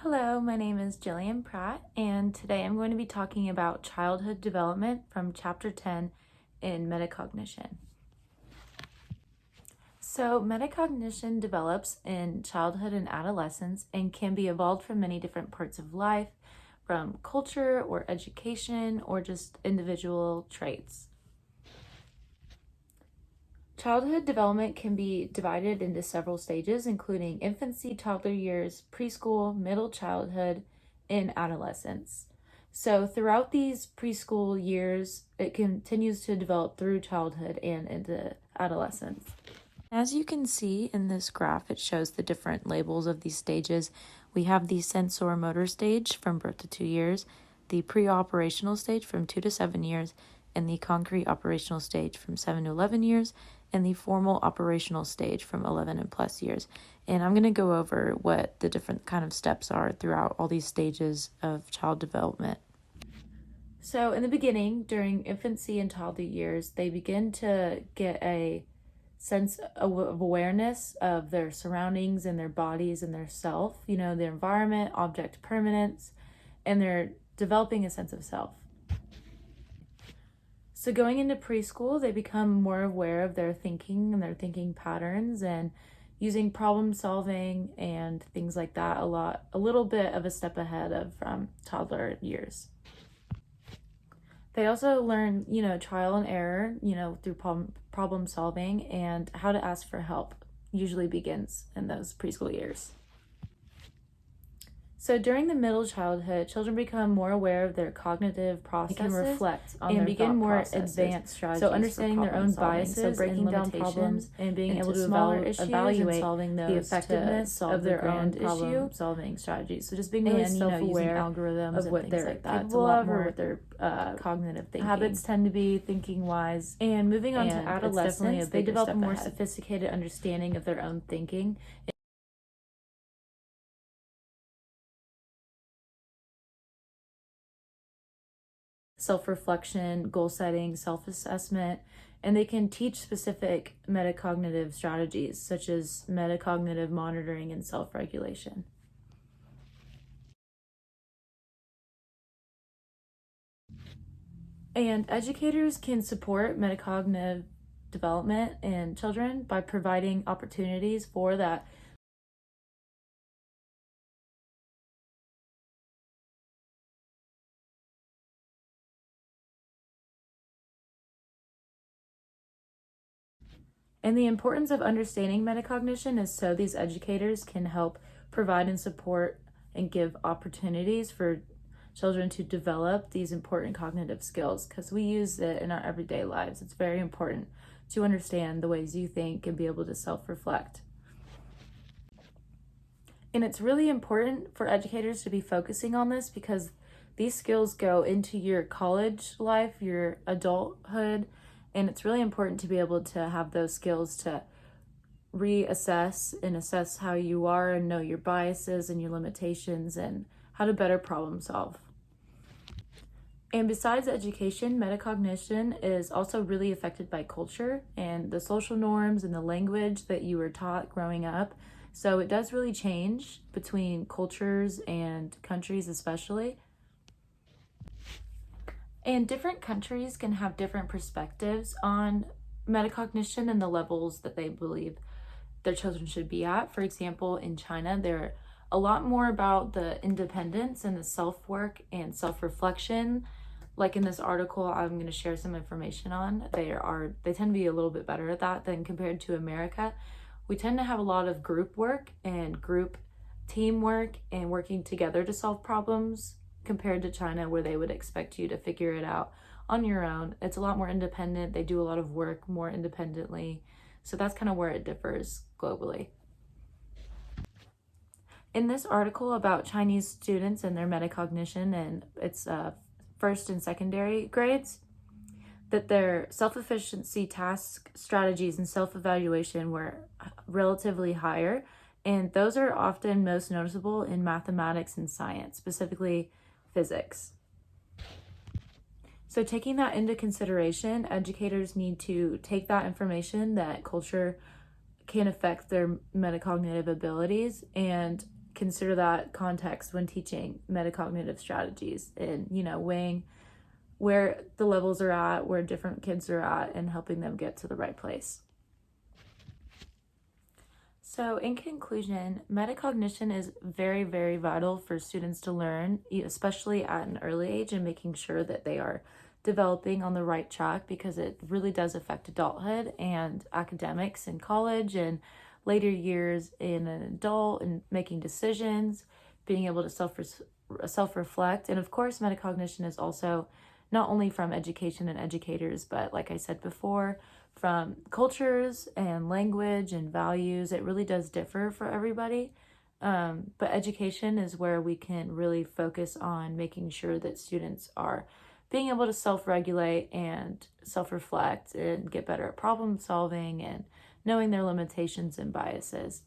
Hello, my name is Jillian Pratt, and today I'm going to be talking about childhood development from Chapter 10 in Metacognition. So, metacognition develops in childhood and adolescence and can be evolved from many different parts of life, from culture or education or just individual traits. Childhood development can be divided into several stages, including infancy, toddler years, preschool, middle childhood, and adolescence. So throughout these preschool years, it continues to develop through childhood and into adolescence. As you can see in this graph, it shows the different labels of these stages. We have the sensor-motor stage from birth to 2 years, the pre-operational stage from 2 to 7 years, and the concrete operational stage from 7 to 11 years, and the formal operational stage from 11 and plus years. And I'm going to go over what the different kind of steps are throughout all these stages of child development. So in the beginning, during infancy and toddler years, they begin to get a sense of awareness of their surroundings and their bodies and their self, their environment, object permanence, and they're developing a sense of self. So going into preschool, they become more aware of their thinking and their thinking patterns and using problem solving and things like that a little bit of a step ahead of toddler years. They also learn, trial and error, through problem solving, and how to ask for help usually begins in those preschool years. So during the middle childhood, children become more aware of their cognitive processes. They can reflect on and begin more advanced strategies. So understanding their own biases, so breaking down problems, and being able to evaluate and solving those, the effectiveness of their own problem solving strategies. So just being really self-aware algorithms of what they're capable of, or what their cognitive thinking habits tend to be, thinking wise. And moving on to adolescence, they develop a more sophisticated understanding of their own thinking. Self-reflection, goal setting, self-assessment, and they can teach specific metacognitive strategies such as metacognitive monitoring and self-regulation. And educators can support metacognitive development in children by providing opportunities for that. And the importance of understanding metacognition is so these educators can help provide and support and give opportunities for children to develop these important cognitive skills, because we use it in our everyday lives. It's very important to understand the ways you think and be able to self-reflect. And it's really important for educators to be focusing on this because these skills go into your college life, your adulthood, and it's really important to be able to have those skills to reassess and assess how you are and know your biases and your limitations and how to better problem solve. And besides education, metacognition is also really affected by culture and the social norms and the language that you were taught growing up. So it does really change between cultures and countries especially. And different countries can have different perspectives on metacognition and the levels that they believe their children should be at. For example, in China, they're a lot more about the independence and the self-work and self-reflection. Like in this article I'm going to share some information on, they tend to be a little bit better at that than compared to America. We tend to have a lot of group work and group teamwork and working together to solve problems, compared to China, where they would expect you to figure it out on your own. It's a lot more independent. They do a lot of work more independently. So that's kind of where it differs globally. In this article about Chinese students and their metacognition and its first and secondary grades, that their self-efficiency task strategies and self-evaluation were relatively higher, and those are often most noticeable in mathematics and science, specifically physics. So taking that into consideration, educators need to take that information that culture can affect their metacognitive abilities and consider that context when teaching metacognitive strategies and, weighing where the levels are at, where different kids are at, and helping them get to the right place. So in conclusion, metacognition is very, very vital for students to learn, especially at an early age, and making sure that they are developing on the right track, because it really does affect adulthood and academics in college and later years in an adult, and making decisions, being able to self-reflect. And of course, metacognition is also not only from education and educators, but like I said before, from cultures and language and values. It really does differ for everybody. But education is where we can really focus on making sure that students are being able to self-regulate and self-reflect and get better at problem solving and knowing their limitations and biases.